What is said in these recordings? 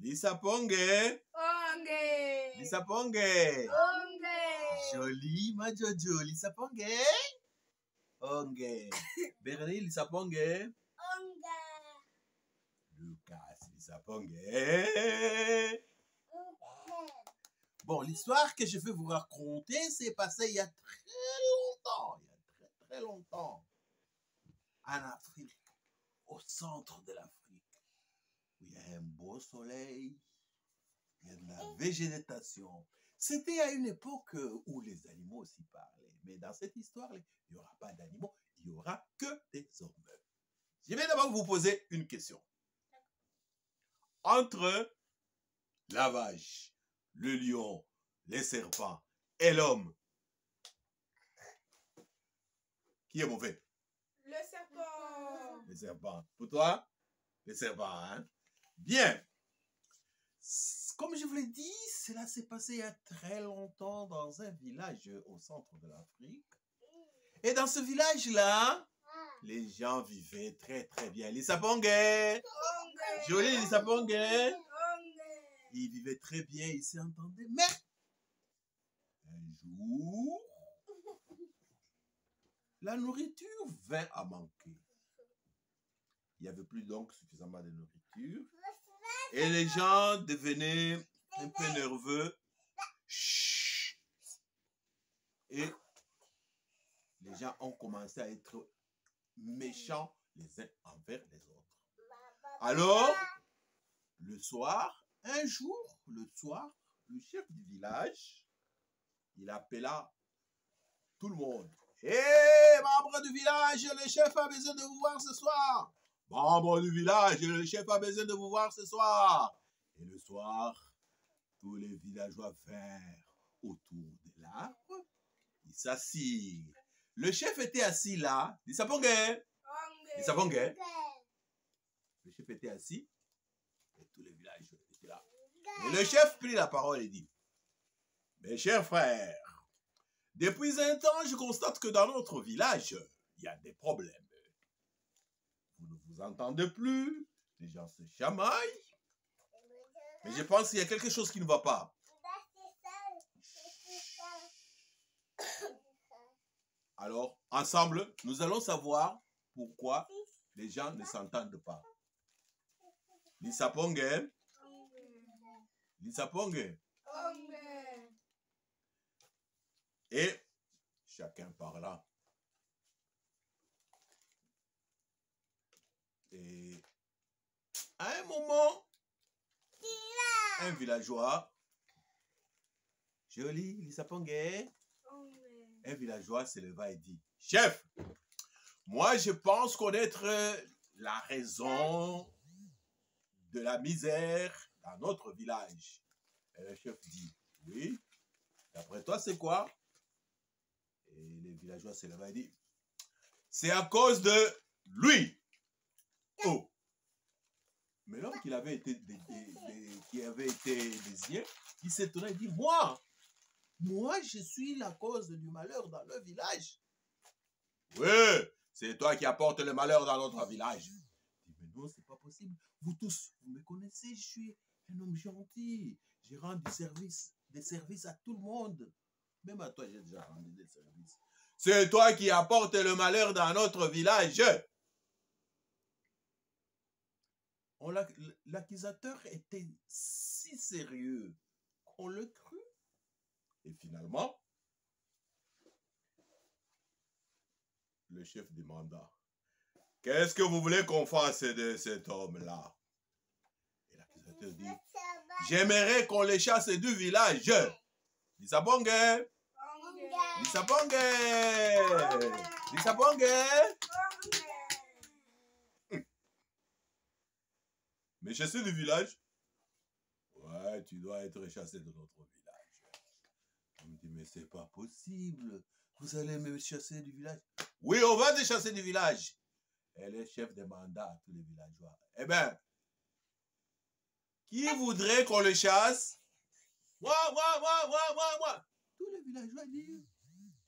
Lisaponge. Onge. Lisaponge. Onge. Joli, ma Jojo. Lisaponge. Onge. Bernie, Lisaponge. Onge. Lucas, Lisaponge. Bon, l'histoire que je vais vous raconter, c'est passé il y a très longtemps. Il y a très, très longtemps. En Afrique, au centre de l'Afrique, où il y a un beau soleil, il y a de la végétation. C'était à une époque où les animaux aussi parlaient. Mais dans cette histoire, il n'y aura pas d'animaux, il n'y aura que des hommes. Je vais d'abord vous poser une question. Entre la vache, le lion, les serpents et l'homme, qui est mauvais? Le serpent. Le serpent. Pour toi, le serpent, hein? Bien. Comme je vous l'ai dit, cela s'est passé il y a très longtemps dans un village au centre de l'Afrique. Et dans ce village-là, les gens vivaient très très bien. Lisaponge. Joli Lisaponge. Ils vivaient très bien, ils s'entendaient. Mais un jour, la nourriture vint à manquer. Il n'y avait plus donc suffisamment de nourriture. Et les gens devenaient un peu nerveux. Et les gens ont commencé à être méchants les uns envers les autres. Alors, le soir, un jour, le soir, le chef du village, il appela tout le monde. Hé, membres du village, le chef a besoin de vous voir ce soir. Membres du village, le chef a besoin de vous voir ce soir. Et le soir, tous les villageois vinrent autour de l'arbre. Ils s'assirent. Le chef était assis là. Lisaponge. Lisaponge. Le chef était assis. Et tous les villages étaient là. Et le chef prit la parole et dit: mes chers frères, depuis un temps, je constate que dans notre village, il y a des problèmes. Vous ne vous entendez plus, les gens se chamaillent. Mais je pense qu'il y a quelque chose qui ne va pas. Alors, ensemble, nous allons savoir pourquoi les gens ne s'entendent pas. Lisaponge. Lisaponge. Et chacun parla. Et à un moment, un villageois, joli, Lisaponge, un villageois se leva et dit: chef, moi je pense connaître la raison de la misère dans notre village. Et le chef dit: oui, d'après toi c'est quoi? Et les villageois se leva et dit: c'est à cause de lui. Oh. Mais l'homme qui avait été désigné, il s'est tourné et dit: moi, je suis la cause du malheur dans le village. Oui, c'est toi qui apportes le malheur dans notre village. Il dit: mais non, c'est pas possible. Vous tous, vous me connaissez, je suis un homme gentil. Je rends des services à tout le monde. Même à toi, j'ai déjà rendu des services. C'est toi qui apportes le malheur dans notre village. L'accusateur était si sérieux qu'on le crut. Et finalement, le chef demanda: qu'est-ce que vous voulez qu'on fasse de cet homme-là? Et l'accusateur dit: j'aimerais qu'on le chasse du village. Lisaponge. Lisaponge. Lisaponge. Mais chasser du village? Ouais, tu dois être chassé de notre village. On me dit: mais c'est pas possible. Vous allez me chasser du village? Oui, on va te chasser du village. Et le chef demanda à tous les villageois: eh bien, qui voudrait qu'on le chasse? Moi. Tous les villageois disent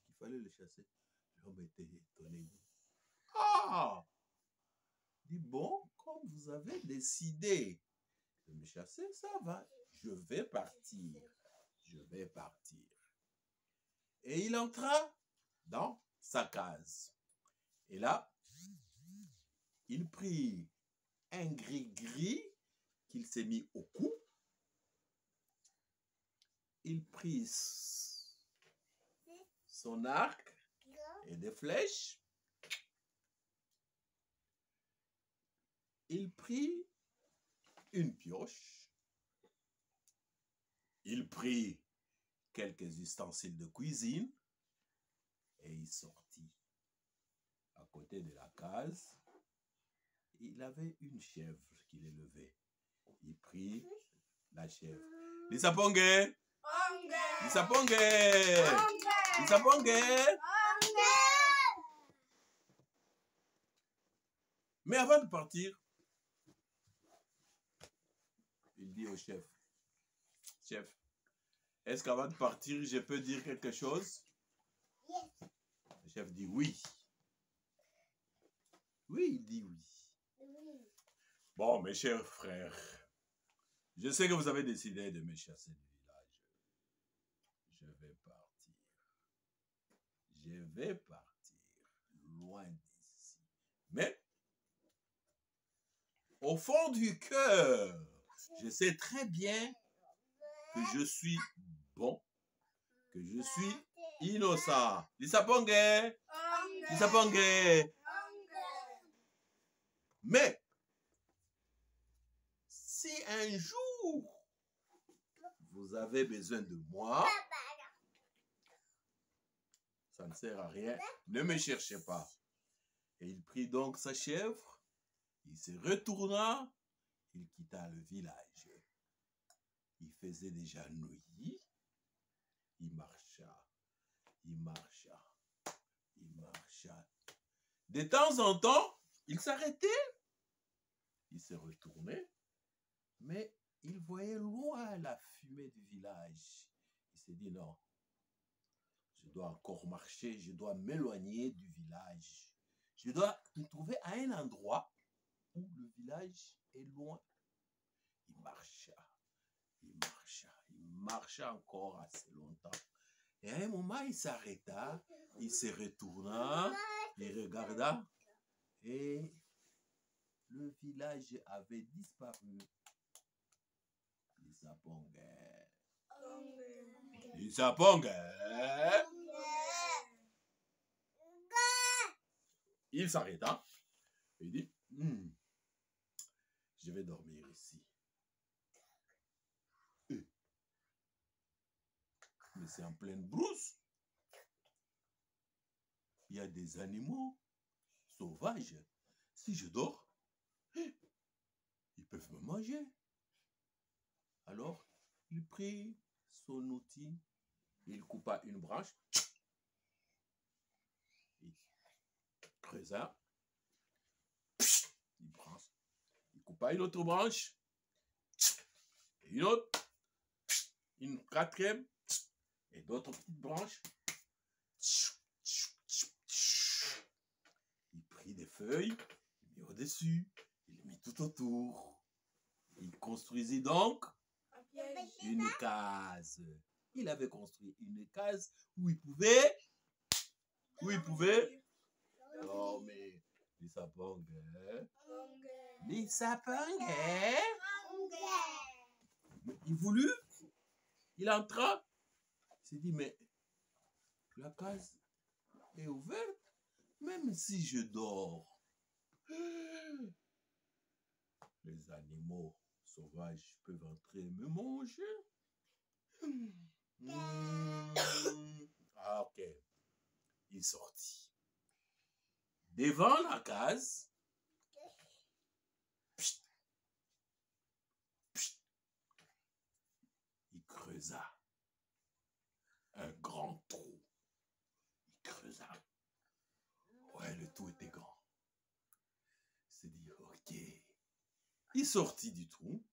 qu'il fallait le chasser. L'homme était étonné. Ah! Dit: bon, comme vous avez décidé de me chasser, ça va. Je vais partir. Je vais partir. Et il entra dans sa case. Et là, il prit un gris-gris qu'il s'est mis au cou. Il prit son arc et des flèches. Il prit une pioche. Il prit quelques ustensiles de cuisine et il sortit. À côté de la case, il avait une chèvre qu'il élevait. Il prit la chèvre. Lisaponge! Lisaponge! Lisaponge! Mais avant de partir, il dit au chef, chef, est-ce qu'avant de partir, je peux dire quelque chose? Le chef dit oui. Oui, il dit oui. Bon, mes chers frères, je sais que vous avez décidé de me chasser du village. Je vais partir. Je vais partir loin d'ici. Mais, au fond du cœur, je sais très bien que je suis bon, que je suis innocent. Lisaponge! Lisaponge! Mais, si un jour, vous avez besoin de moi, ça ne sert à rien, ne me cherchez pas. Et il prit donc sa chèvre, il se retourna, il quitta le village. Il faisait déjà nuit, il marcha, il marcha, il marcha. De temps en temps, il s'arrêtait, il se retournait, mais il voyait loin la fumée du village. Il s'est dit non, je dois encore marcher, je dois m'éloigner du village. Je dois me trouver à un endroit où le village est loin. Il marcha, il marcha, il marcha encore assez longtemps. Et à un moment, il s'arrêta, il se retourna, il regarda et le village avait disparu. Lisaponge. Lisaponge. Il s'arrêta et il dit, je vais dormir ici. Mais c'est en pleine brousse. Il y a des animaux sauvages. Si je dors, ils peuvent me manger. Alors, il prit son outil, il coupa une branche, il creusa, il coupa une autre branche, et une autre, une quatrième, et d'autres petites branches. Il prit des feuilles, il mit au-dessus, il mit tout autour. Il construisit donc une case. Il avait construit une case où il pouvait dormir. Lisaponge. Lisaponge. Il voulut, il entra, il s'est dit, mais la case est ouverte, même si je dors. Les animaux sauvages peuvent entrer et me manger. Ah, ok. Il sortit. Devant la case, il creusa un grand trou. Il creusa. Ouais, le trou était grand. Il s'est dit, ok. Il sortit du trou.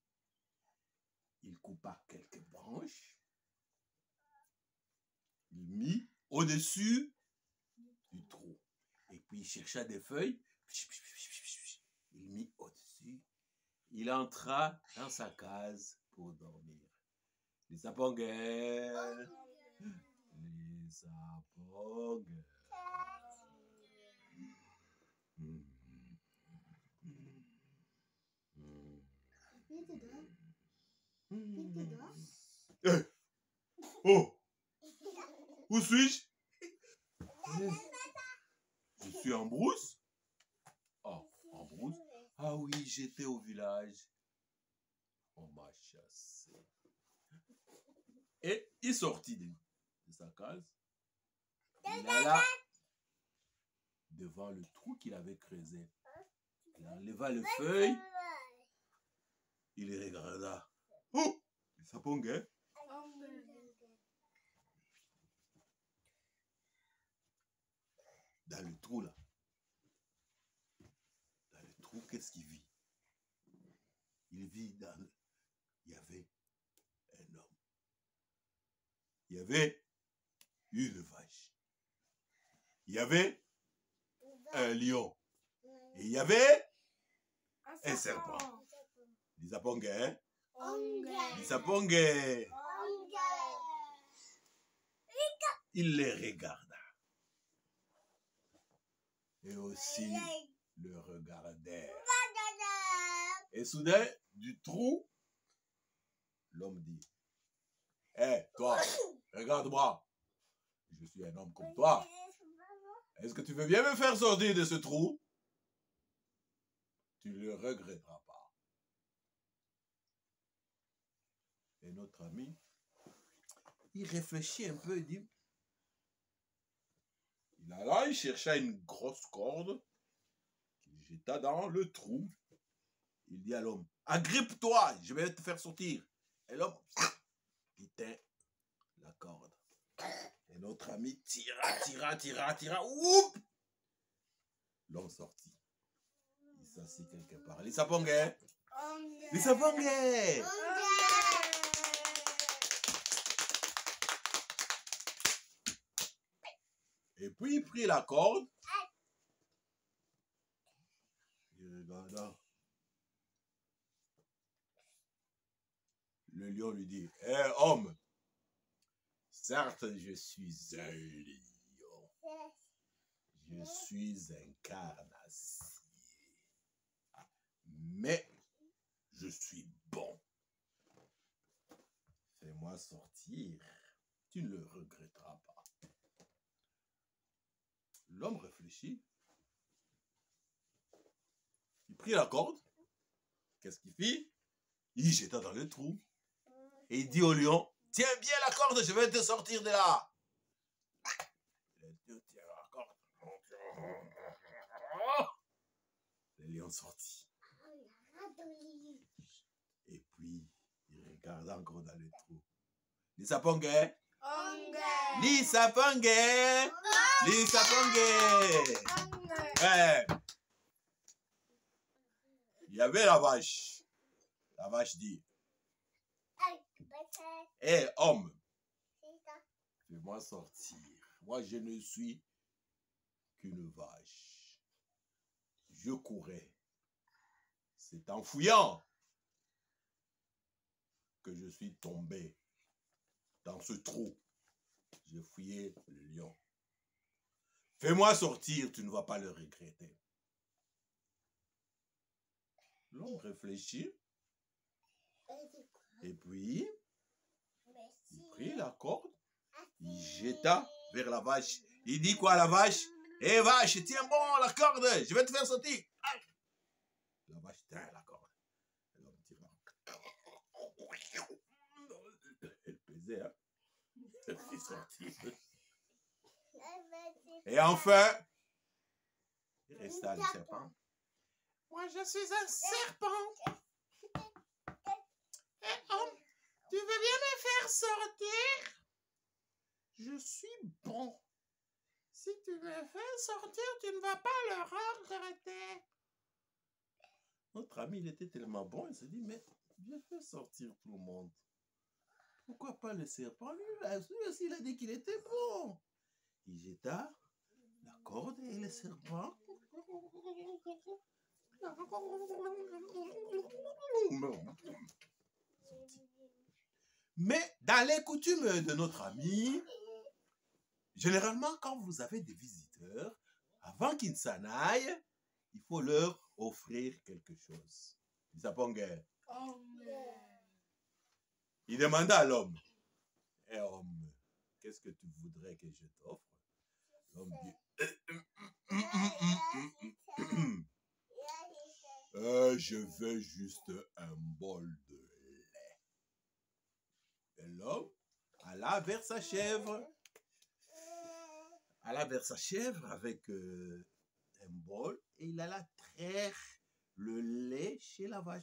Il coupa quelques branches. Il mit au-dessus du trou. Et puis il chercha des feuilles. Il mit au-dessus. il entra dans sa case pour dormir. Les sapongues. Les sapongues. Oh! Où suis-je? Je suis en brousse. Oh, en brousse? Ah oui, j'étais au village. On m'a chassé. Et il sortit de sa case. Il alla devant le trou qu'il avait creusé. Il enleva le feuille. Il regarda. Oh! Les sapongues. Dans le trou là. Dans le trou, qu'est-ce qu'il vit? Il vit dans le... Il y avait un homme. Il y avait une vache. Il y avait un lion. Et il y avait un serpent. Les sapongues, hein? Les sapongues. Il les regarda. Et aussi le regardèrent. Et soudain, du trou, l'homme dit, hé, toi, regarde-moi. Je suis un homme comme toi. Est-ce que tu veux bien me faire sortir de ce trou? Tu ne le regretteras pas. Et notre ami, il réfléchit un peu et dit, il alla, il chercha une grosse corde, qu'il jeta dans le trou. Il dit à l'homme, agrippe-toi, je vais te faire sortir. Et l'homme, il tint la corde. Et notre ami tira. Oup! L'homme sortit. Il s'assit quelque part. Les sapongues. Les sapongues. Et puis il prit la corde. Il regarda. Le lion lui dit, hé homme, certes je suis un lion. Je suis un carnassier. Mais je suis bon. Fais-moi sortir. Tu ne le regretteras pas. L'homme réfléchit. Il prit la corde. Qu'est-ce qu'il fit? Il jeta dans le trou. Et il dit au lion, tiens bien la corde, je vais te sortir de là. Le lion tient la corde. Le lion sortit. Et puis, il regarda encore dans le trou. Les sapongues. Les sapongues. Les sapongues. Ouais. Il y avait la vache. La vache dit, hé homme, fais-moi sortir. Moi je ne suis qu'une vache. Je courais. C'est en fouillant que je suis tombé dans ce trou. J'ai fouillé le lion. Fais-moi sortir, tu ne vas pas le regretter. L'homme réfléchit. Et puis, il prit la corde, il jeta vers la vache. Il dit quoi à la vache? Hé vache, tiens bon la corde, je vais te faire sortir. La vache tient la corde. L'homme tira. Elle pesait, hein? Elle fit sortir. Et enfin, il resta le serpent. Moi, je suis un serpent. Et homme, tu veux bien me faire sortir? Je suis bon. Si tu me fais sortir, tu ne vas pas le regretter. Notre ami, il était tellement bon, il s'est dit, mais je fais sortir tout le monde. Pourquoi pas le serpent? Lui aussi, il a dit qu'il était bon. Il jeta la corde et le serpent Mais dans les coutumes de notre ami, généralement, quand vous avez des visiteurs, avant qu'ils s'en aillent, il faut leur offrir quelque chose. Il demanda à l'homme, « Eh homme, qu'est-ce que tu voudrais que je t'offre ?» L'homme dit, je veux juste un bol de lait. » Et l'homme alla vers sa chèvre. Avec un bol et il alla traire le lait chez la vache.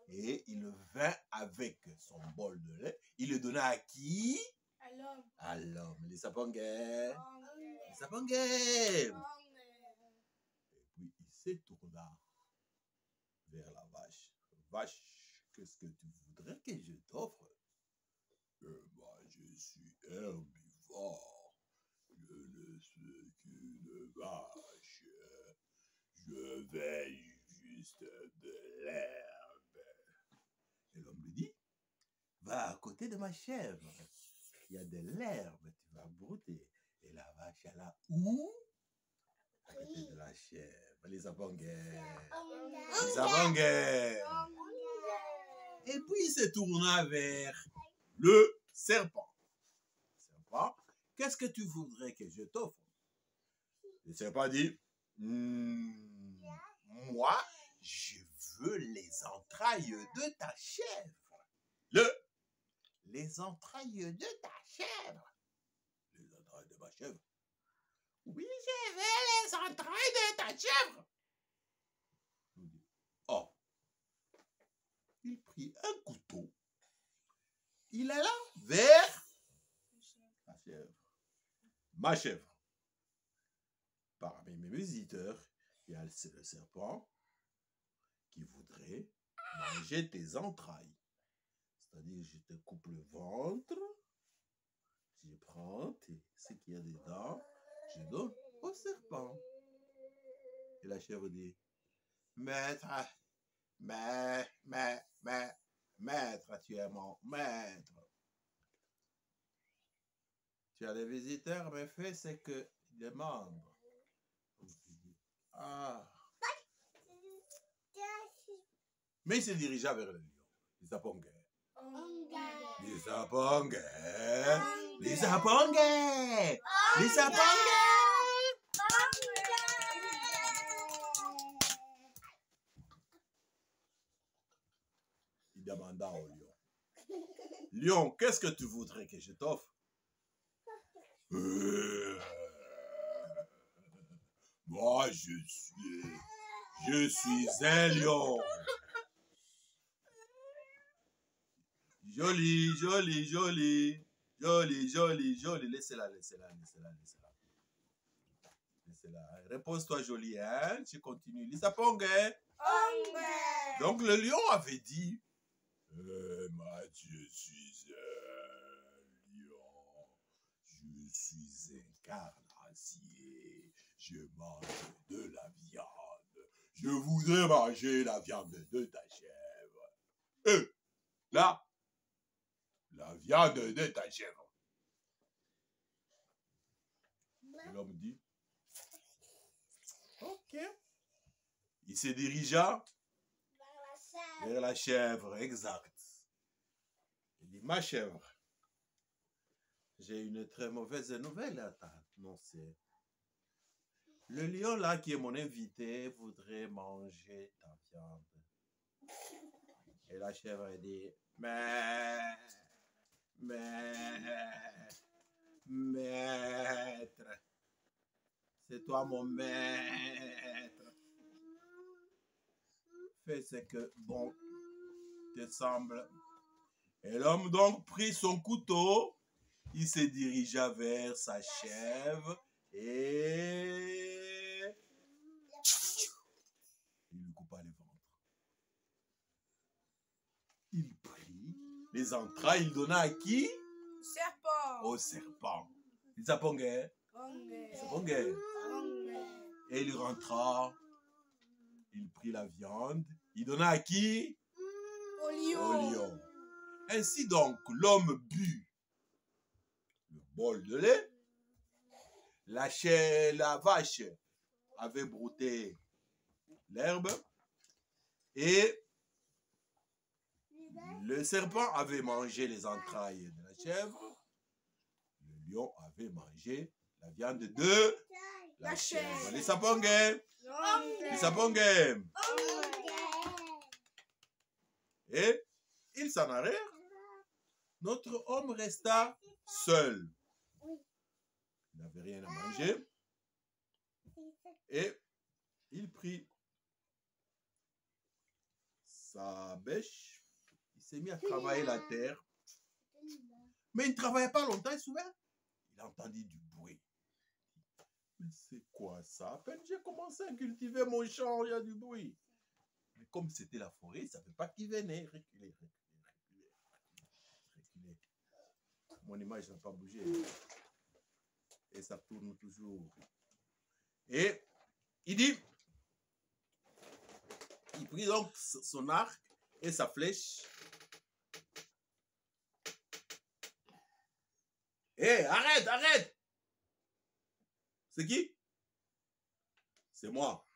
Et il vint avec son bol de lait. Il le donna à qui? À l'homme. À l'homme. Les sapangais. Les sapangais. Et puis il se tourna vers la vache. Vache, qu'est-ce que tu voudrais que je t'offre? Moi, je suis herbivore. Je ne suis qu'une vache. Je veille juste de l'herbe. Et l'homme lui dit, va à côté de ma chèvre. Il y a de l'herbe, tu vas brouter. Et la vache, elle a où? À côté de la chèvre. Les sapangais. Les sapangais. Et puis il se tourna vers le serpent. Serpent, qu'est-ce que tu voudrais que je t'offre? Le serpent dit, moi, je veux les entrailles de ta chèvre. Les entrailles de ta chèvre. Les entrailles de ma chèvre? Oui, je veux les entrailles de ta chèvre. Oh. Il prit un couteau. Il alla vers la chèvre. Ma chèvre. Parmi mes visiteurs, il y a le serpent qui voudrait manger tes entrailles. C'est-à-dire, je te coupe le ventre, je prends ce qu'il y a dedans, je donne au serpent. Et la chèvre dit, maître, tu es mon maître. Tu as des visiteurs, mais fais ce qu'ils demandent. Ah. Mais il se dirigea vers le lion. Les sapangais. Les sapangais. Les sapangais. Les sapangais. Il demanda au lion. Lion, qu'est-ce que tu voudrais que je t'offre? Moi, je suis un lion. Joli, joli, joli. Joli, joli, joli. Laissez-la. Repose-toi, joli, hein. Tu continues. Lisa Pongue. Donc, le lion avait dit, moi, je suis un lion. Je suis un carnassier. Je mange de la viande. Je voudrais manger la viande de ta chèvre. Là, la viande de ta chèvre. L'homme dit, ok. Il se dirigea vers la chèvre, exact. Il dit, ma chèvre, j'ai une très mauvaise nouvelle à t'annoncer. Le lion là qui est mon invité voudrait manger ta viande. Et la chèvre a dit, maître, c'est toi mon maître. Fais ce que bon te semble. Et l'homme donc prit son couteau, il se dirigea vers sa chèvre et il lui coupa le ventre. Il prit les entrailles, il donna à qui? Serpent. Au serpent. Il s'appongait. Et il rentra il prit la viande, il donna à qui? Au Au lion. lion. Ainsi donc, l'homme but le bol de lait. La vache avait brouté l'herbe et le serpent avait mangé les entrailles de la chèvre. Le lion avait mangé la viande de la chèvre. Les sapongés. Les sapongés. Et ils s'en allèrent. Notre homme resta seul. Il n'avait rien à manger. Et il prit sa bêche. Il s'est mis à travailler la terre. Mais il ne travaillait pas longtemps, il se souvient. Il a entendu du bruit. Mais c'est quoi ça? À peine j'ai commencé à cultiver mon champ, il y a du bruit. Mais comme c'était la forêt, il ne savait pas qui venait. Reculer. Mon image n'a pas bougé. Et ça tourne toujours. Et il dit, il prit donc son arc et sa flèche. Hé, arrête! C'est qui? C'est moi.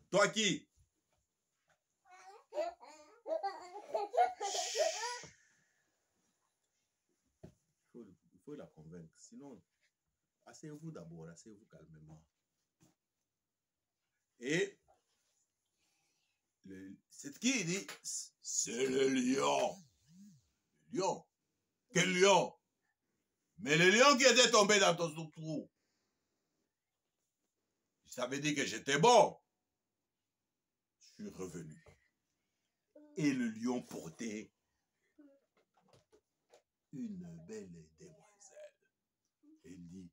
Toi qui? Il faut la convaincre. Sinon, asseyez-vous d'abord, asseyez-vous calmement. Et c'est qui? Il dit, c'est le lion. Le lion? Quel lion? Mais le lion qui était tombé dans ton trou. Ça veut dire que j'étais bon. Je suis revenu. Et le lion portait une belle demoiselle. Et il dit,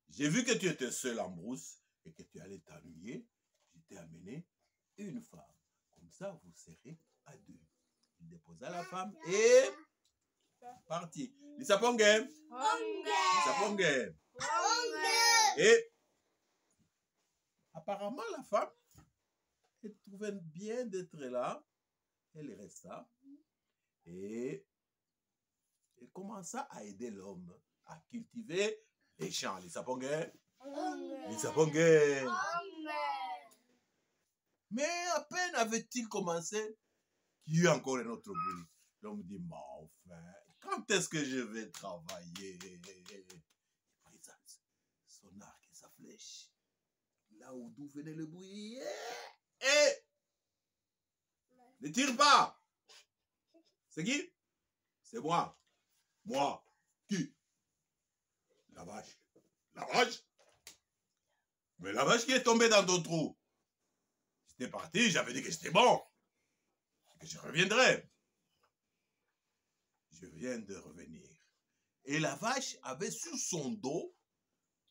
j'ai vu que tu étais seul en brousse et que tu allais t'ennuyer. Je t'ai amené une femme. Comme ça, vous serez à deux. Il déposa la femme et parti. Les sapongés. Les sapongés. Et apparemment, la femme, elle trouvait bien d'être là. Elle resta. Et elle commença à aider l'homme à cultiver les champs. Les sapongés. Les sapongés. Mais à peine avait-il commencé qu'il y eut encore un autre bruit. L'homme dit, mais enfin, quand est-ce que je vais travailler? Il prit son arc et sa flèche. Là d'où venait le bruit. Et ne tire pas. C'est qui? C'est moi. Moi. Qui? La vache. La vache? Mais la vache qui est tombée dans ton trou. J'étais parti, j'avais dit que j'étais bon. Que je reviendrai. Je viens de revenir. Et la vache avait sur son dos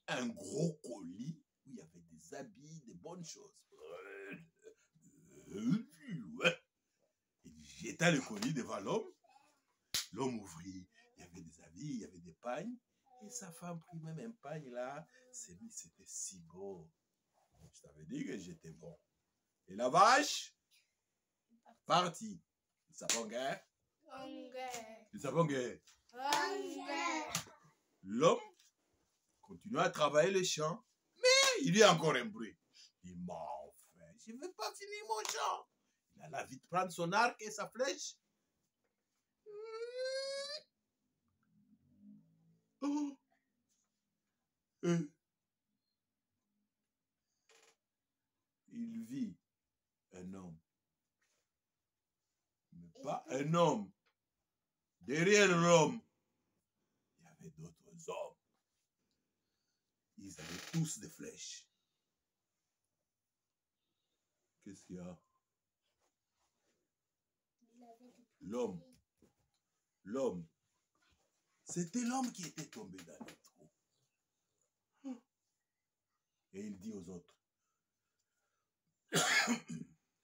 un gros colis où il y avait des habits, des bonnes choses. Il jeta le colis devant l'homme. L'homme ouvrit. Il y avait des habits, il y avait des pagnes. Et sa femme prit même un pagne là. C'était si beau. Je t'avais dit que j'étais bon. Et la vache partit. Il s'appongait. Il s'appongait. L'homme continua à travailler les champs. Mais il y a encore un bruit. Il dit, mais enfin, je ne vais pas finir mon champ. Il alla vite prendre son arc et sa flèche. Oh. Il vit un homme. Mais pas un homme. Derrière l'homme, il y avait d'autres hommes. Ils avaient tous des flèches. Qu'est-ce qu'il y a? L'homme. C'était l'homme qui était tombé dans le trou. Et il dit aux autres,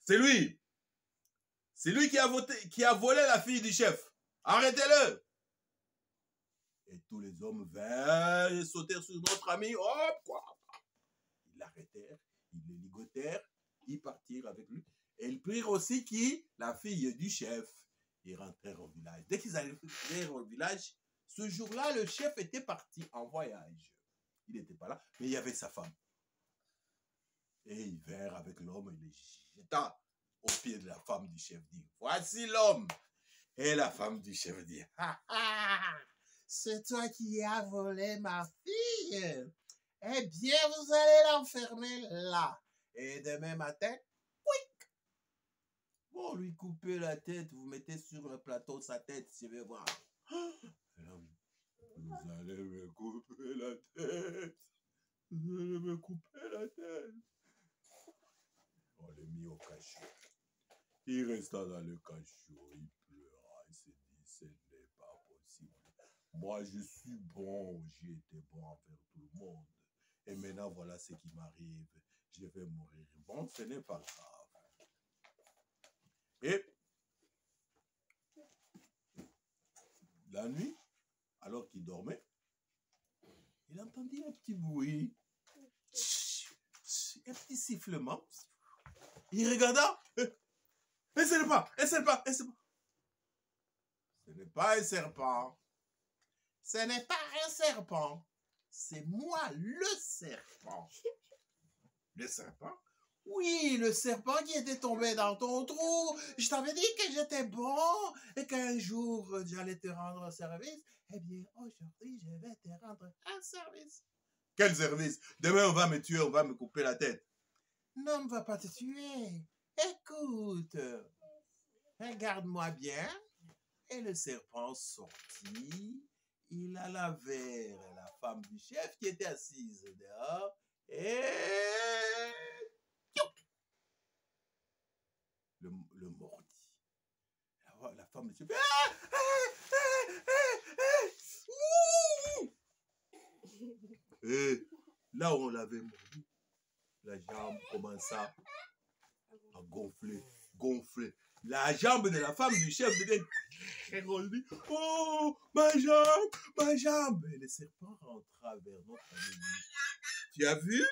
c'est lui qui a volé la fille du chef. Arrêtez-le. Et tous les hommes vinrent et sautèrent sur notre ami. Hop, quoi. Ils l'arrêtèrent, Ils le ligotèrent, ils partirent avec lui. Et ils prirent aussi qui? La fille du chef. Ils rentrèrent au village. Dès qu'ils arrivèrent au village, ce jour-là, le chef était parti en voyage. Il n'était pas là, mais il y avait sa femme. Et ils vinrent avec l'homme et les jeta au pied de la femme du chef. Dit, voici l'homme. Et la femme du chef dit, ah, ah, c'est toi qui as volé ma fille. Eh bien, vous allez l'enfermer là. Et demain matin, quick, bon, lui couper la tête, vous mettez sur le plateau sa tête, je vais voir. L'homme, vous allez me couper la tête. Vous allez me couper la tête. On l'a mis au cachot. Il resta dans le cachot, il pleura, il se dit, ce n'est pas possible. Moi, je suis bon, j'ai été bon envers tout le monde. Et maintenant, voilà ce qui m'arrive. Je vais mourir. Bon, ce n'est pas grave. Et la nuit, alors qu'il dormait, il entendit un petit bruit, un petit sifflement. Il regarda. Et ce n'est pas, et ce n'est pas, et ce n'est pas. Ce n'est pas un serpent. Ce n'est pas un serpent. C'est moi, le serpent. Le serpent? Oui, le serpent qui était tombé dans ton trou. Je t'avais dit que j'étais bon et qu'un jour, j'allais te rendre service. Eh bien, aujourd'hui, je vais te rendre un service. Quel service? Demain, on va me tuer, on va me couper la tête. Non, on ne va pas te tuer. Écoute, regarde-moi bien. Et le serpent sortit. Il alla vers la femme du chef qui était assise dehors et le mordit. La femme du chef. Et là où on l'avait mordu, la jambe commença à gonfler, gonfler. La jambe de la femme du chef devait rondir. Oh, ma jambe, ma jambe. Et le serpent rentra vers notre ami. Tu as vu?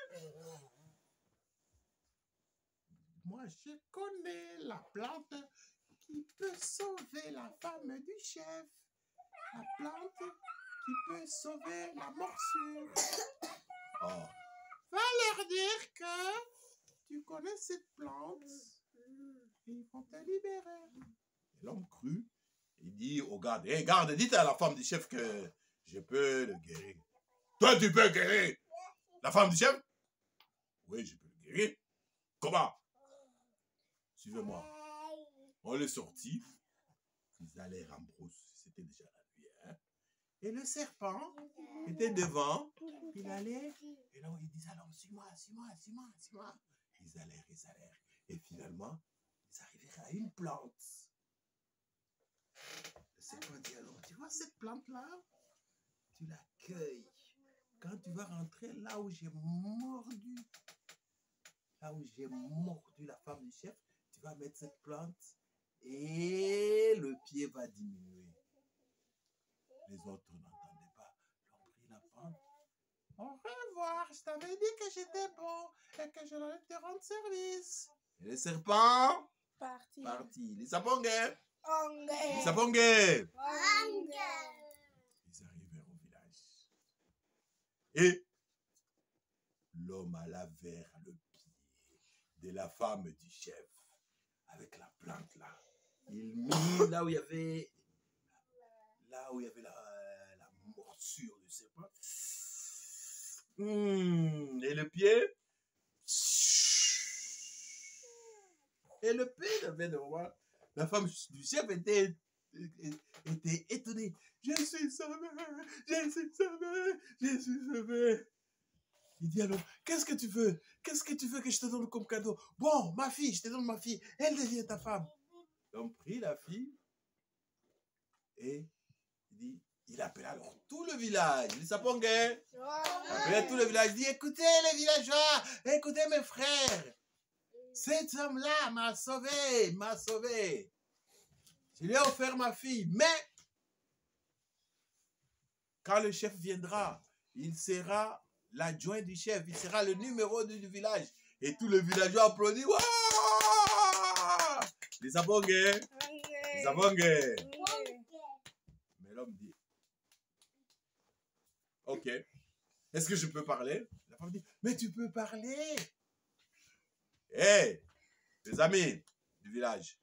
Moi, je connais la plante qui peut sauver la femme du chef. La plante qui peut sauver la morsure. Oh. Va leur dire que tu connais cette plante. Et ils vont te libérer. L'homme crut. Il dit au garde, hé garde, dites à la femme du chef que je peux le guérir. Toi, tu peux guérir la femme du chef? Oui, je peux le guérir. Comment? Suivez-moi. On les sortit. Ils allèrent en brousse. C'était déjà la nuit. Hein? Et le serpent était devant. Il allait. Et là, il disait, alors, suis-moi, suis-moi, suis-moi, suis-moi. Ils allèrent, ils allèrent. Et finalement, ils arrivèrent à une plante. Le serpent dit, alors, tu vois cette plante-là? Tu la cueilles. Quand tu vas rentrer là où j'ai mordu la femme du chef, tu vas mettre cette plante et le pied va diminuer. Les autres n'entendaient pas. L'homme prit la plante. Au revoir, je t'avais dit que j'étais bon et que je allais te rendre service. Et les serpents partis. Les sapongés. Les sapongés. Ils arrivèrent au village. Et l'homme alla vers le pied de la femme du chef avec la plante là. Il mit là où il y avait la morsure du serpent. Et le pied. Et le pied devait de voir. La femme du chef était étonnée. Je suis sauvé, je suis sauvé, je suis sauvé. Il dit alors, qu'est-ce que tu veux? Qu'est-ce que tu veux que je te donne comme cadeau? Bon, ma fille, je te donne ma fille. Elle devient ta femme. L'homme prit la fille et il appela alors tout le village. Il s'appongait. Il appelait tout le village. Il dit, écoutez les villageois, écoutez mes frères. Cet homme-là m'a sauvé, m'a sauvé. Je lui ai offert ma fille, mais quand le chef viendra, il sera l'adjoint du chef, il sera le numéro du village. Et tous les villageois applaudissent. Wouah! Les Sabongé. Les Sabongé. Mais l'homme dit, ok, est-ce que je peux parler? La femme dit, mais tu peux parler. Hé, hey, les amis du village,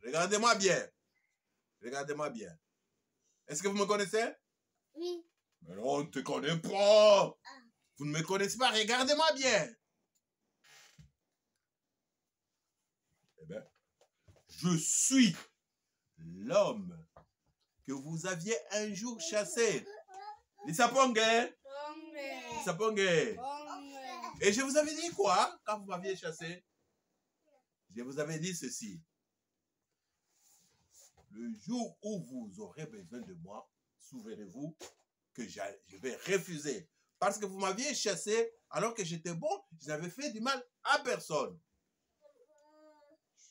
regardez-moi bien. Regardez-moi bien. Est-ce que vous me connaissez? Oui. Mais non, on ne te connaît pas. Vous ne me connaissez pas, regardez-moi bien. Eh bien, je suis l'homme que vous aviez un jour chassé. Lisapongé. Lisapongé. Et je vous avais dit quoi quand vous m'aviez chassé? Je vous avais dit ceci. Le jour où vous aurez besoin de moi, souvenez-vous que je vais refuser. Parce que vous m'aviez chassé alors que j'étais bon, je n'avais fait du mal à personne.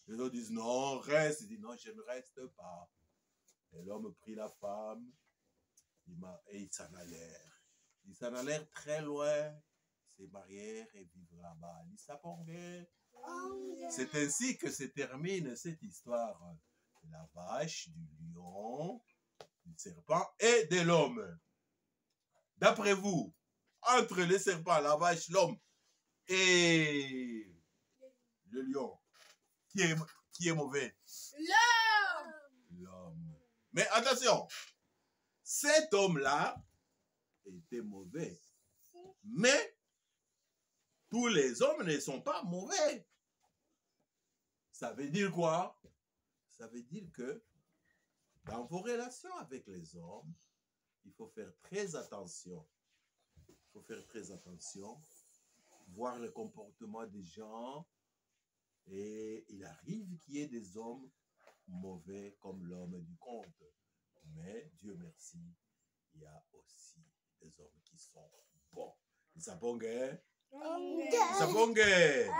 Les autres disent non, reste. Il dit non, je ne reste pas. Et l'homme prit la femme et il s'en allèrent. Ils s'en allèrent très loin, se marièrent et vivent là-bas. C'est ainsi que se termine cette histoire. La vache, du lion, du serpent et de l'homme. D'après vous, entre le serpent, la vache, l'homme et le lion, qui est mauvais? L'homme. Mais attention, cet homme-là était mauvais. Mais tous les hommes ne sont pas mauvais. Ça veut dire quoi? Ça veut dire que dans vos relations avec les hommes, il faut faire très attention. Il faut faire très attention, voir le comportement des gens. Et il arrive qu'il y ait des hommes mauvais comme l'homme du conte. Mais Dieu merci, il y a aussi des hommes qui sont bons. Ils sont bons, hein? Ils sont bons, hein?